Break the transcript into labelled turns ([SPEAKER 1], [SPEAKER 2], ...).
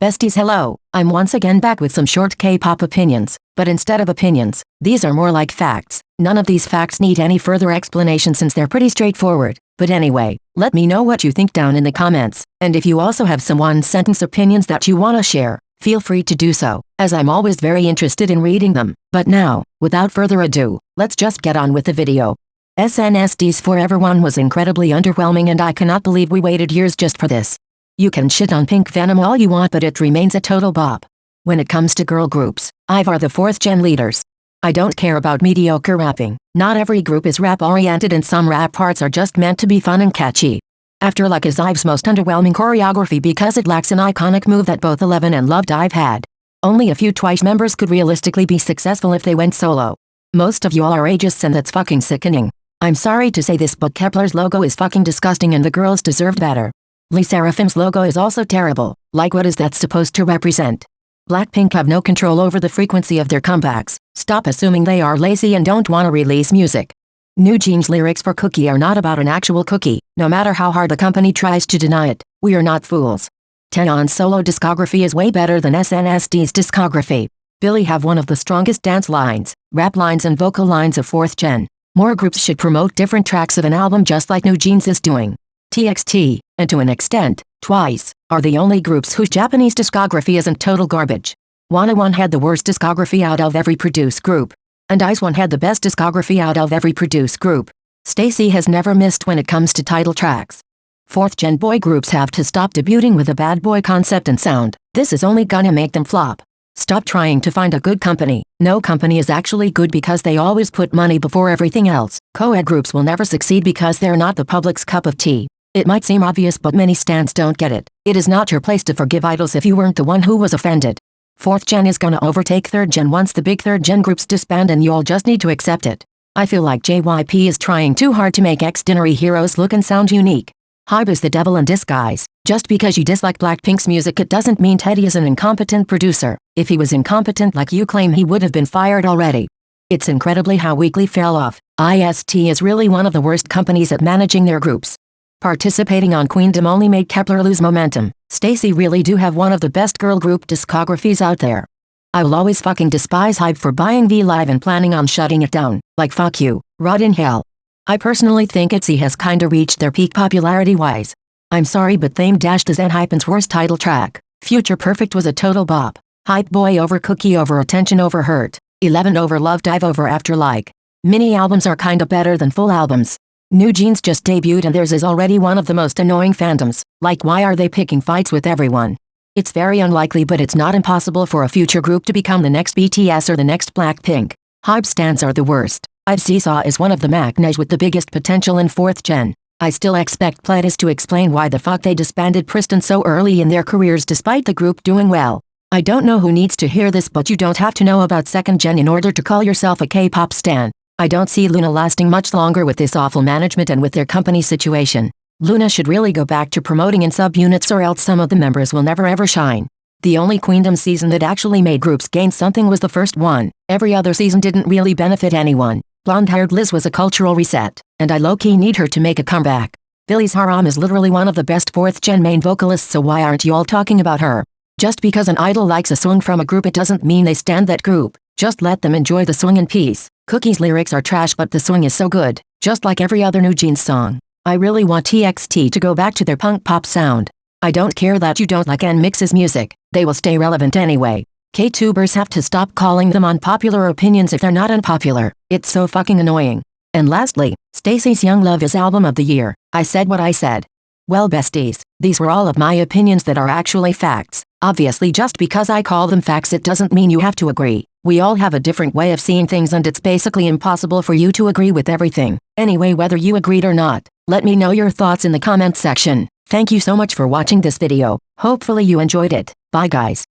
[SPEAKER 1] Besties, hello, I'm once again back with some short K-pop opinions, but instead of opinions, these are more like facts. None of these facts need any further explanation since they're pretty straightforward, but anyway, let me know what you think down in the comments, and if you also have some one-sentence opinions that you want to share, feel free to do so, as I'm always very interested in reading them. But now, without further ado, let's just get on with the video. SNSD Forever One was incredibly underwhelming and I cannot believe we waited years just for this. You can shit on Pink Venom all you want, but it remains a total bop. When it comes to girl groups, IVE are the 4th gen leaders. I don't care about mediocre rapping. Not every group is rap-oriented and some rap parts are just meant to be fun and catchy. After Luck is IVE's most underwhelming choreography because it lacks an iconic move that both Eleven and Loved IVE had. Only a few Twice members could realistically be successful if they went solo. Most of y'all are ageist and that's fucking sickening. I'm sorry to say this, but Kepler's logo is fucking disgusting and the girls deserved better. Lee Seraphim's logo is also terrible. Like, what is that supposed to represent? Blackpink have no control over the frequency of their comebacks. Stop assuming they are lazy and don't want to release music. New Jeans lyrics for Cookie are not about an actual cookie, no matter how hard the company tries to deny it. We are not fools. Taeyeon's solo discography is way better than SNSD discography. Billy have one of the strongest dance lines, rap lines and vocal lines of 4th gen. More groups should promote different tracks of an album just like New Jeans is doing. TXT, and to an extent, Twice, are the only groups whose Japanese discography isn't total garbage. Wanna had the worst discography out of every produced group. And IZ*ONE had the best discography out of every produced group. Stacey has never missed when it comes to title tracks. 4th gen boy groups have to stop debuting with a bad boy concept and sound. This is only gonna make them flop. Stop trying to find a good company. No company is actually good because they always put money before everything else. Co-ed groups will never succeed because they're not the public's cup of tea. It might seem obvious, but many stans don't get it. It is not your place to forgive idols if you weren't the one who was offended. 4th gen is gonna overtake 3rd gen once the big 3rd gen groups disband and you'll just need to accept it. I feel like JYP is trying too hard to make ex-dinnery heroes look and sound unique. Hybe is the devil in disguise. Just because you dislike Blackpink's music it doesn't mean Teddy is an incompetent producer. If he was incompetent like you claim, he would have been fired already. It's incredibly how Weekly fell off. IST is really one of the worst companies at managing their groups. Participating on Queendom only made Kepler lose momentum. Stacey really do have one of the best girl group discographies out there. I will always fucking despise Hybe for buying V Live and planning on shutting it down. Like, fuck you, rot in hell. I personally think ITZY has kinda reached their peak popularity-wise. I'm sorry, but Thame Dashed is ENHYPEN's worst title track. Future Perfect was a total bop. Hype Boy over Cookie over Attention over Hurt. 11 over Loved IVE over After Like. Mini albums are kinda better than full albums. New Jeans just debuted and theirs is already one of the most annoying fandoms. Like, why are they picking fights with everyone? It's very unlikely, but it's not impossible for a future group to become the next BTS or the next Blackpink. Hype stans are the worst. IVE Seesaw is one of the MACNAs with the biggest potential in 4th gen. I still expect Pledis to explain why the fuck they disbanded Priston so early in their careers despite the group doing well. I don't know who needs to hear this, but you don't have to know about 2nd gen in order to call yourself a K-pop stan. I don't see Luna lasting much longer with this awful management and with their company situation. Luna should really go back to promoting in subunits or else some of the members will never ever shine. The only Queendom season that actually made groups gain something was the first one. Every other season didn't really benefit anyone. Blonde-haired Liz was a cultural reset, and I low-key need her to make a comeback. Billy's Haram is literally one of the best 4th gen main vocalists, so why aren't y'all talking about her? Just because an idol likes a song from a group it doesn't mean they stand that group. Just let them enjoy the song in peace. Cookie's lyrics are trash but the song is so good, just like every other New Jeans song. I really want TXT to go back to their punk pop sound. I don't care that you don't like NMIX's music, they will stay relevant anyway. K-tubers have to stop calling them unpopular opinions if they're not unpopular. It's so fucking annoying. And lastly, Stacey's Young Love is album of the year. I said what I said. Well, besties, these were all of my opinions that are actually facts. Obviously, just because I call them facts it doesn't mean you have to agree. We all have a different way of seeing things and it's basically impossible for you to agree with everything. Anyway, whether you agreed or not, let me know your thoughts in the comments section. Thank you so much for watching this video. Hopefully you enjoyed it. Bye guys.